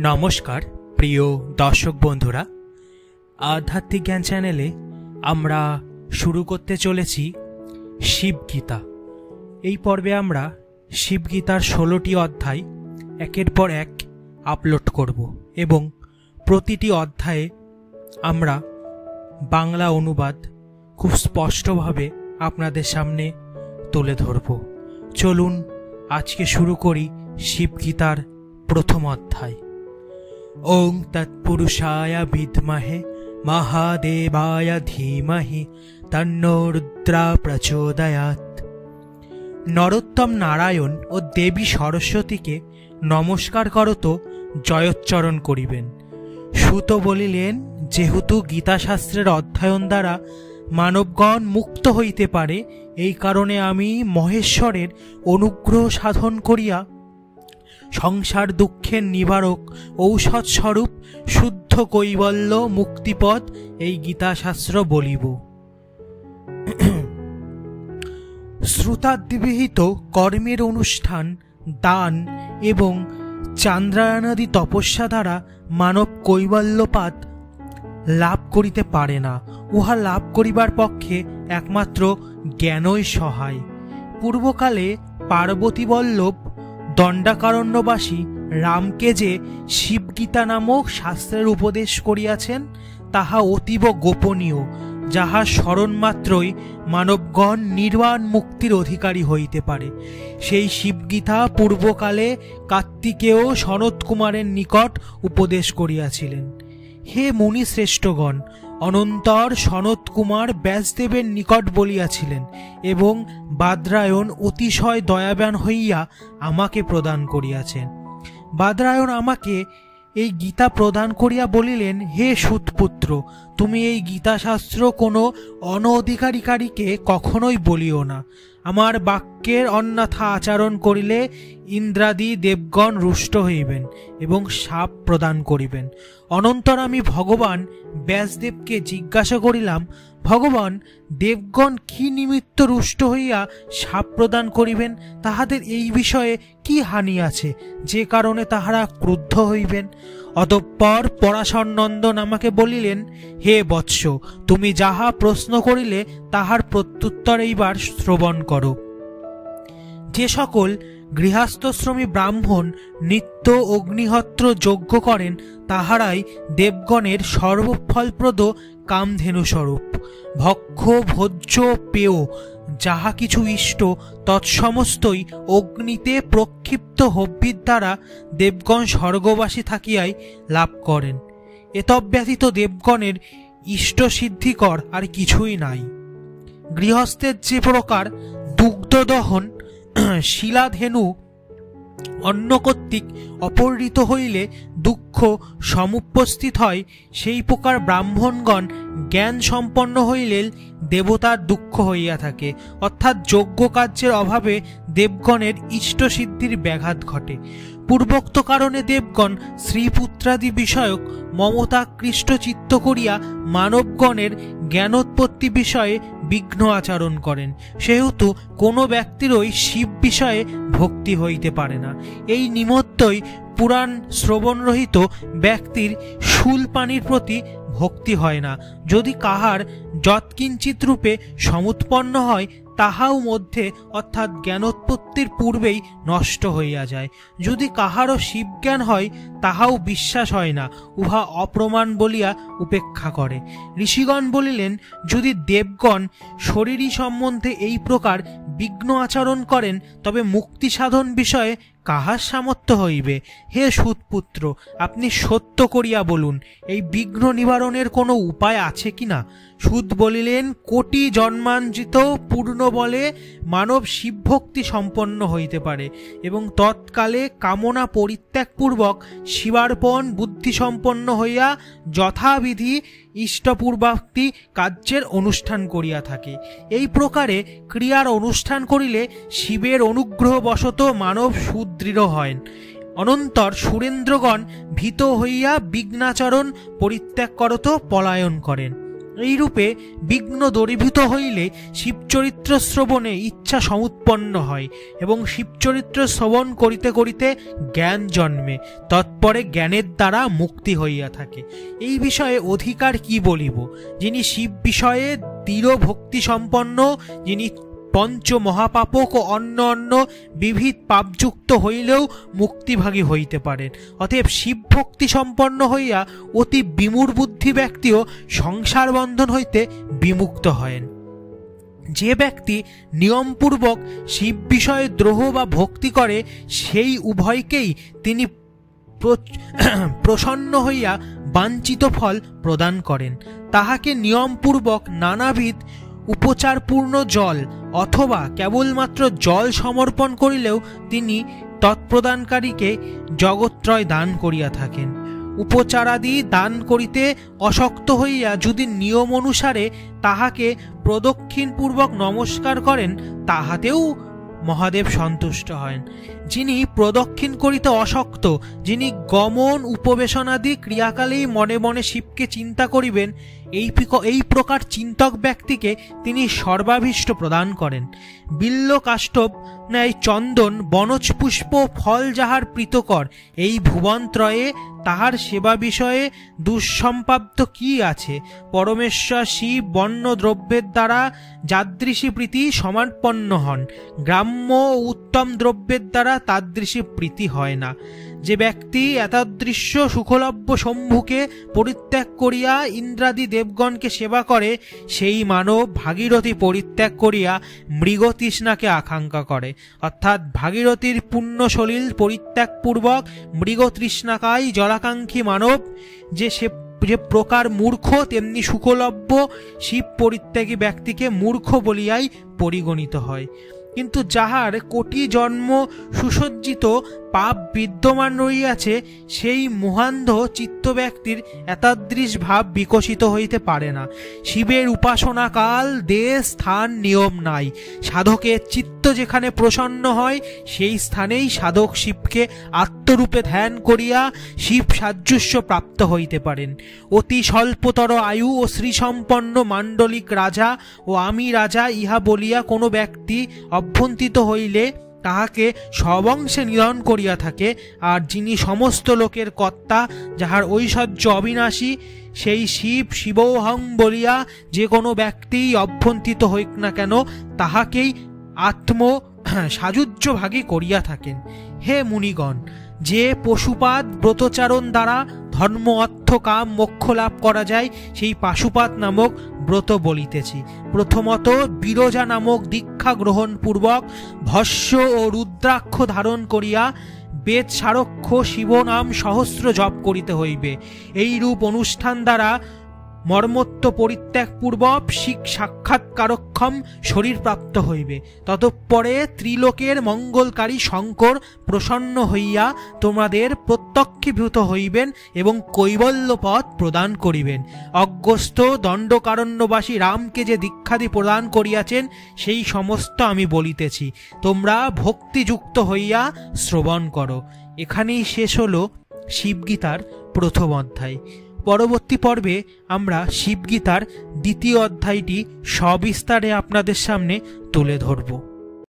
নমস্কার প্রিয় দর্শক বন্ধুরা, আধ্যাত্মিক জ্ঞান চ্যানেলে আমরা শুরু করতে চলেছি শিবগীতা। এই পর্বে আমরা শিবগীতার 16টি অধ্যায় একের পর এক আপলোড করব এবং প্রতিটি অধ্যায়ে আমরা বাংলা অনুবাদ খুব স্পষ্টভাবে আপনাদের সামনে তুলে ধরব। চলুন আজকে শুরু করি শিবগীতার প্রথম অধ্যায়। ওং তৎপুরুষায় বিদ্মহে মহাদেবায় ধীমহি তন্নো রুদ্রা প্রচোদয়াৎ। নরোত্তম নারায়ণ ও দেবী সরস্বতীকে নমস্কার করত জয়োচ্চরণ করিবেন। সুত বলিলেন, যেহেতু গীতাশাস্ত্রের অধ্যয়ন দ্বারা মানবগণ মুক্ত হইতে পারে, এই কারণে আমি মহেশ্বরের অনুগ্রহ সাধন করিয়া সংসার দুঃখের নিবারক ঔষধ স্বরূপ শুদ্ধ কৈবল্য মুক্তিপদ এই গীতাশাস্ত্র বলিব। শ্রুতাদ্বিহিত কর্মের অনুষ্ঠান, দান এবং চান্দ্রায়ণাদি তপস্যা দ্বারা মানব কৈবল্যপাদ লাভ করিতে পারে না। উহা লাভ করিবার পক্ষে একমাত্র জ্ঞানই সহায়। পূর্বকালে পার্বতীবল্লভ দণ্ডাকারণ্যবাসী রামকে যে শিবগীতা নামক শাস্ত্রের উপদেশ করিয়াছেন, তাহা অতীব গোপনীয়, যাহা স্মরণ মাত্রই মানবগণ নির্বাণ মুক্তির অধিকারী হইতে পারে। সেই শিবগীতা পূর্বকালে কার্তিকেয় সনত কুমারের নিকট উপদেশ করিয়াছিলেন। হে মুনি শ্রেষ্ঠগণ, অনন্তর সনত কুমার ব্যাসদেবের নিকট বলিয়াছিলেন এবং বাদরায়ণ অতিশয় দয়াবান হইয়া আমাকে প্রদান করিয়াছেন। বাদরায়ণ আমাকে এই গীতা প্রদান করিয়া বলিলেন, হে সুতপুত্র, তুমি এই গীতাশাস্ত্র কোনো অনধিকারিকারীকে কখনোই বলিও না। আমার বাক্যের অন্যথা আচরণ করিলে ইন্দ্রাদি দেবগণ রুষ্ট হইবেন এবং শাপ প্রদান করিবেন। অনন্তর আমি ভগবান ব্যাসদেবকে জিজ্ঞাসা করিলাম, ভগবান, দেবগণ কি নিমিত্ত রুষ্ট হইয়া শাপ প্রদান করিবেন? তাহাদের এই বিষয়ে কি হানি আছে যে কারণে তাহারা ক্রুদ্ধ হইবেন? অতঃপর পরাশর নন্দন আমাকে বলিলেন, হে বৎস, তুমি যাহা প্রশ্ন করিলে তাহার প্রত্যুত্তর এইবার শ্রবণ করো। যে সকল গৃহস্থশ্রমী ব্রাহ্মণ নিত্য অগ্নিহোত্র যজ্ঞ করেন, তাহারাই দেবগণের সর্বফলপ্রদ কামধেনু স্বরূপ। ভক্ষ ভোজ্য পেয় যাহা কিছু ইষ্ট, তৎসমস্তই অগ্নিতে প্রক্ষিপ্ত হব্যির দ্বারা দেবগণ স্বর্গবাসী থাকিয়াই লাভ করেন। এতব্যতীত দেবগণের ইষ্ট সিদ্ধিকর আর কিছুই নাই। গৃহস্থের যে প্রকার দুগ্ধদহন শিলাধেনু অন্ন কর্তৃক অপহৃত হইলে দুঃখ সমুপস্থিত হয়, সেই প্রকার ব্রাহ্মণগণ জ্ঞান সম্পন্ন হইলে দেবতার দুঃখ হইয়া থাকে, অর্থাৎ যজ্ঞ কার্যের অভাবে দেবগণের ইষ্ট সিদ্ধির ব্যাঘাত ঘটে। পূর্বোক্ত কারণে দেবগণ শ্রীপুত্রাদি বিষয়ক মমতাকৃষ্ট চিত্ত করিয়া মানবগণের জ্ঞানোৎপত্তি বিষয়ে বিঘ্ন আচরণ করেন। সেহেতু কোনো ব্যক্তিরই শিব বিষয়ে ভক্তি হইতে পারে না। এই নিমিত্তই পুরাণ শ্রবণরহিত ব্যক্তির শূল পানির প্রতি ভক্তি হয় না। যদি কাহার যৎকিঞ্চিত রূপে সমুৎপন্ন হয়, তাহাও মধ্যে অর্থাৎ জ্ঞানোৎপত্তির পূর্বেই নষ্ট হইয়া যায়। যদি কাহারও শিবজ্ঞান হয়, তাহাও বিশ্বাস হয় না, উহা অপ্রমাণ বলিয়া উপেক্ষা করে। ঋষিগণ বলিলেন, যদি দেবগণ শরীরী সম্বন্ধে এই প্রকার বিঘ্ন আচরণ করেন, তবে মুক্তি সাধন বিষয়ে কাহার সামর্থ্য হইবে? হে সুতপুত্র, আপনি সত্য করিয়া বলুন, এই বিঘ্ন নিবারণের কোনো উপায় আছে কিনা? সুত বলিলেন, কোটি জন্মাঞ্জিত পূর্ণ বলে মানব শিবভক্তি সম্পন্ন হইতে পারে এবং তৎকালে কামনা পরিত্যাগপূর্বক শিবার্পণ বুদ্ধি সম্পন্ন হইয়া যথাবিধি ইষ্টপূর্বাক্তি কার্যের অনুষ্ঠান করিয়া থাকে। এই প্রকারে ক্রিয়ার অনুষ্ঠান করিলে শিবের অনুগ্রহবশত মানব সুদৃঢ় হয়। অনন্তর সুরেন্দ্রগণ ভীত হইয়া বিঘ্নাচরণ পরিত্যাগ করত পলায়ন করেন। এইরূপে বিঘ্ন দূরীভূত হইলে শিবচরিত্র শ্রবণে ইচ্ছা সমুৎপন্ন হয় এবং শিবচরিত্র শ্রবণ করিতে করিতে জ্ঞান জন্মে, তৎপরে জ্ঞানের দ্বারা মুক্তি হইয়া থাকে। এই বিষয়ে অধিকার কি বলিব? যিনি শিব বিষয়ে দৃঢ় ভক্তি সম্পন্ন, যিনি পঞ্চ মহাপাপক ও অন্য অন্য বিবিধ পাপযুক্ত হইলেও মুক্তিভাগী হইতে পারেন। অতএব শিব ভক্তি সম্পন্ন হইয়া অতি বিমূঢ় বুদ্ধি ব্যক্তিও সংসার বন্ধন হইতে বিমুক্ত হয়েন। যে ব্যক্তি নিয়মপূর্বক শিব বিষয়ে দ্রোহ বা ভক্তি করে, সেই উভয়কেই তিনি প্রসন্ন হইয়া বাঞ্ছিত ফল প্রদান করেন। তাহাকে নিয়মপূর্বক নানাবিধ উপচারপূর্ণ জল অথবা কেবলমাত্র জল সমর্পণ করিলেও তিনি তৎপ্রদানকারীকে জগত্রয় দান করিয়া থাকেন। উপচারাদি দান করিতে অশক্ত হইয়া যদি নিয়ম অনুসারে তাহাকে প্রদক্ষিণপূর্বক নমস্কার করেন, তাহাতেও মহাদেব সন্তুষ্ট হন। যিনি প্রদক্ষিণ করিতে অশক্ত, যিনি গমন উপবেশনাদি ক্রিয়াকালেই মনে মনে শিবকে চিন্তা করিবেন, এই প্রকার চিন্তক ব্যক্তিকে তিনি সর্বাভীষ্ট প্রদান করেন। বিল্ল কাষ্ঠব ন্যায় চন্দন বনজ পুষ্প ফল যাহার প্রীতকর, এই ভুবনত্রয়ে তাহার সেবা বিষয়ে দুঃসম্পাদ্য কি আছে? পরমেশ্বর শিব বন্য দ্রব্যের দ্বারা যাদৃশী প্রীতি সমাপন্ন হন, গ্রাম্য ও উত্তম দ্রব্যের দ্বারা তাদৃশী প্রীতি হয় না। যে ব্যক্তি এতাদৃশ্য সুখলভ্য শম্ভুকে পরিত্যাগ করিয়া ইন্দ্রাদি দেবগণকে সেবা করে, সেই মানব ভাগীরথী পরিত্যাগ করিয়া মৃগতৃষ্ণাকে আকাঙ্ক্ষা করে। অর্থাৎ ভাগীরথীর পুণ্যসলিল পরিত্যাগপূর্বক মৃগতৃষ্ণাকায় জলাকাঙ্ক্ষী মানব যে প্রকার মূর্খ, তেমনি সুখলভ্য শিব পরিত্যাগী ব্যক্তিকে মূর্খ বলিয়াই পরিগণিত হয়। কিন্তু যাহার কোটি জন্ম সুসজ্জিত পাপ বিদ্যমান রহিয়াছে, সেই মহান্ধ চিত্ত ব্যক্তির এতাদৃশ ভাব বিকশিত হইতে পারে না। শিবের উপাসনা কাল, দেশ, স্থান, নিয়ম নাই। সাধকের চিত্ত যেখানে প্রসন্ন হয়, সেই স্থানেই সাধক শিবকে আত্মরূপে ধ্যান করিয়া শিব সাদৃশ্য প্রাপ্ত হইতে পারেন। অতি স্বল্পতর আয়ু ও শ্রীসম্পন্ন মাণ্ডলিক রাজা ও আমি রাজা ইহা বলিয়া কোনো ব্যক্তি অভ্যন্তিত হইলে তাহাকে সবংশে নিধন করিয়া থাকে। আর যিনি সমস্ত লোকের কর্তা, যাহার ঐশ্বর্য অবিনাশী, সেই শিব শিবোহং বলিয়া যে কোনো ব্যক্তি অভ্যন্তিত হইক না কেন, তাহাকেই আত্ম সাযুজ্যভাগী করিয়া থাকেন। হে মুনিগণ, যে পশুপাত ব্রতচারণ দ্বারা ধর্ম অর্থ কাম মোক্ষ লাভ করা যায়, সেই পাশুপাত নামক ব্রত বলিতেছি। প্রথমত বিরজা নামক দীক্ষা গ্রহণ পূর্বক ভস্য ও রুদ্রাক্ষ ধারণ করিয়া বেদ সারক্ষ শিবনাম সহস্র জপ করিতে হইবে। এই রূপ অনুষ্ঠান দ্বারা মর্মত্ব পরিত্যাগপূর্বক শিখ সাক্ষাৎকারক্ষম শরীর প্রাপ্ত হইবে। ততঃপরে ত্রিলোকের মঙ্গলকারী শঙ্কর প্রসন্ন হইয়া তোমাদের প্রত্যক্ষীভূত হইবেন এবং কৈবল্য পথ প্রদান করিবেন। অজ্ঞস্থ দণ্ডকারণ্যবাসী রামকে যে দীক্ষাদি প্রদান করিয়াছেন, সেই সমস্ত আমি বলিতেছি, তোমরা ভক্তিযুক্ত হইয়া শ্রবণ করো। এখানেই শেষ হল শিবগীতার প্রথম অধ্যায়। পরবর্তী পর্বে আমরা শিবগীতার দ্বিতীয় অধ্যায়টি সবিস্তারে আপনাদের সামনে তুলে ধরব।